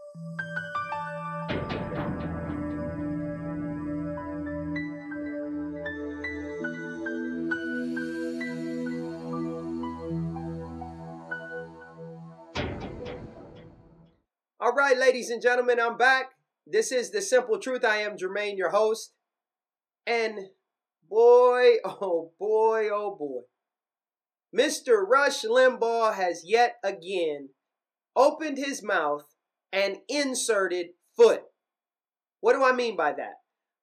All right, ladies and gentlemen, I'm back. This is The Simple Truth. I am Jermaine, your host. And boy, oh boy, oh boy. Mr. Rush Limbaugh has yet again opened his mouth and inserted foot. What do I mean by that?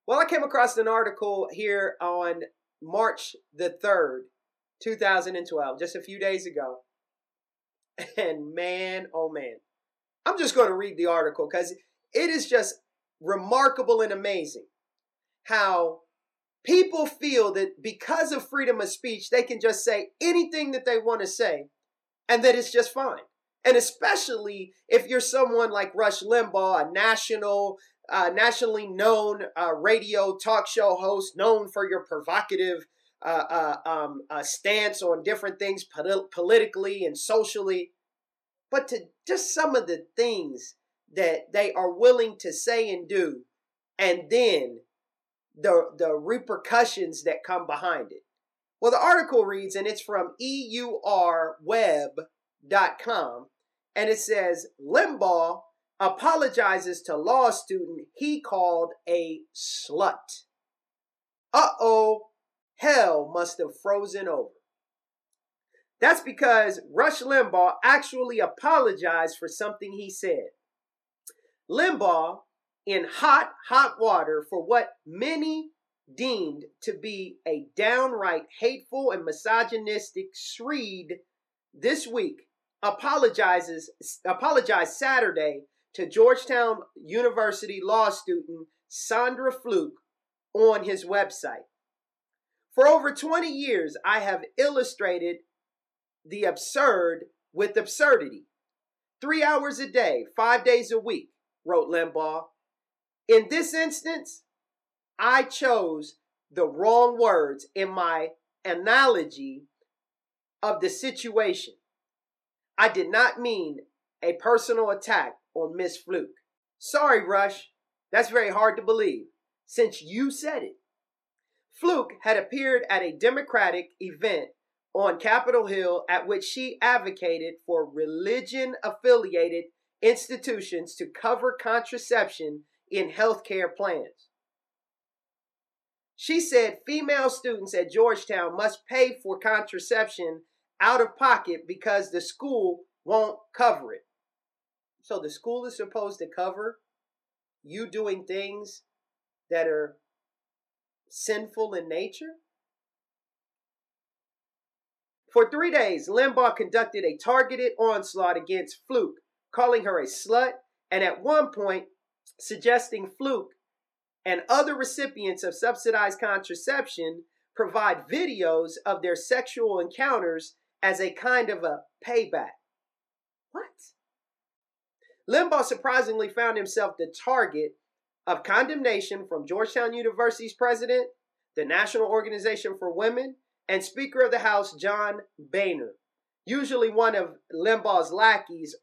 Well, I came across an article here on March the 3rd, 2012, just a few days ago. And man, oh man. I'm just going to read the article because it is just remarkable and amazing how people feel that because of freedom of speech, they can just say anything that they want to say and that it's just fine. And especially if you're someone like Rush Limbaugh, a nationally known radio talk show host known for your provocative stance on different things politically and socially. But to just some of the things that they are willing to say and do, and then the repercussions that come behind it. Well, the article reads, and it's from eurweb.com, and it says, Limbaugh apologizes to law student he called a slut. Uh-oh, hell must have frozen over. That's because Rush Limbaugh actually apologized for something he said. Limbaugh, in hot water for what many deemed to be a downright hateful and misogynistic screed this week, apologized Saturday to Georgetown University law student Sandra Fluke on his website. For over 20 years, I have illustrated the absurd with absurdity. 3 hours a day, 5 days a week, wrote Limbaugh. In this instance, I chose the wrong words in my analogy of the situation. I did not mean a personal attack on Miss Fluke. Sorry, Rush. That's very hard to believe, since you said it. Fluke had appeared at a Democratic event on Capitol Hill at which she advocated for religion-affiliated institutions to cover contraception in healthcare plans. She said female students at Georgetown must pay for contraception out of pocket because the school won't cover it. So the school is supposed to cover you doing things that are sinful in nature? For 3 days, Limbaugh conducted a targeted onslaught against Fluke, calling her a slut, and at one point suggesting Fluke and other recipients of subsidized contraception provide videos of their sexual encounters as a kind of a payback. What? Limbaugh surprisingly found himself the target of condemnation from Georgetown University's president, the National Organization for Women, and Speaker of the House John Boehner, usually one of Limbaugh's lackeys,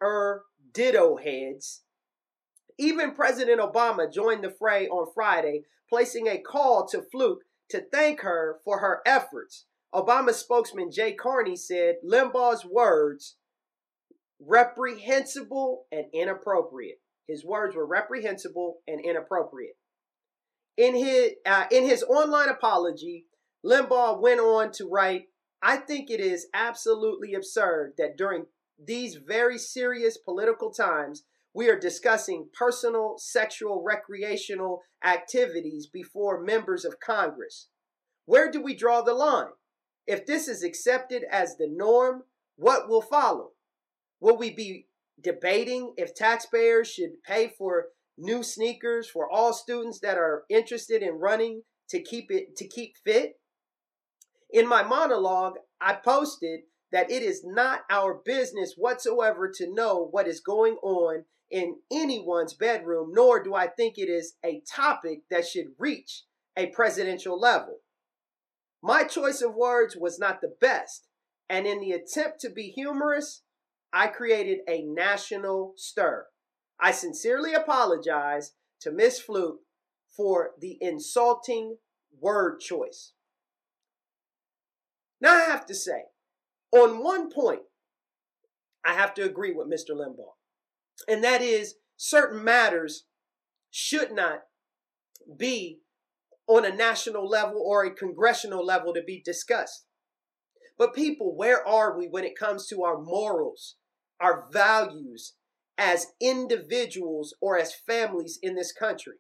ditto heads. Even President Obama joined the fray on Friday, placing a call to Fluke to thank her for her efforts. Obama spokesman Jay Carney said Limbaugh's words, reprehensible and inappropriate. His words were reprehensible and inappropriate. In his online apology, Limbaugh went on to write, I think it is absolutely absurd that during these very serious political times, we are discussing personal, sexual, recreational activities before members of Congress. Where do we draw the line? If this is accepted as the norm, what will follow? Will we be debating if taxpayers should pay for new sneakers for all students that are interested in running to keep fit? In my monologue, I posted that it is not our business whatsoever to know what is going on in anyone's bedroom, nor do I think it is a topic that should reach a presidential level. My choice of words was not the best, and in the attempt to be humorous, I created a national stir. I sincerely apologize to Miss Flute for the insulting word choice. Now, I have to say, on one point, I have to agree with Mr. Limbaugh, and that is certain matters should not be on a national level or a congressional level to be discussed. But people, where are we when it comes to our morals, our values as individuals or as families in this country?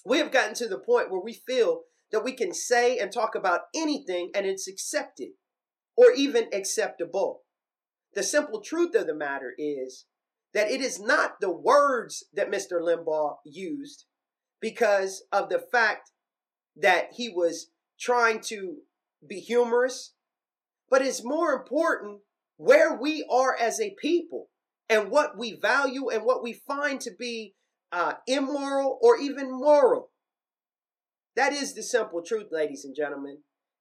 We have gotten to the point where we feel that we can say and talk about anything and it's accepted or even acceptable. The simple truth of the matter is that it is not the words that Mr. Limbaugh used because of the fact that he was trying to be humorous, but it's more important where we are as a people and what we value and what we find to be immoral or even moral. That is the simple truth, ladies and gentlemen.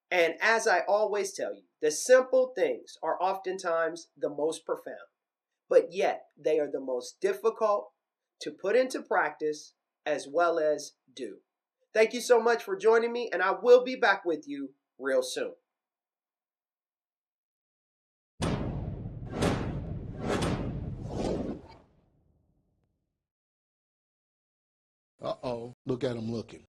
And as I always tell you, the simple things are oftentimes the most profound, but yet they are the most difficult to put into practice as well as do. Thank you so much for joining me, and I will be back with you real soon. Uh-oh, look at him looking.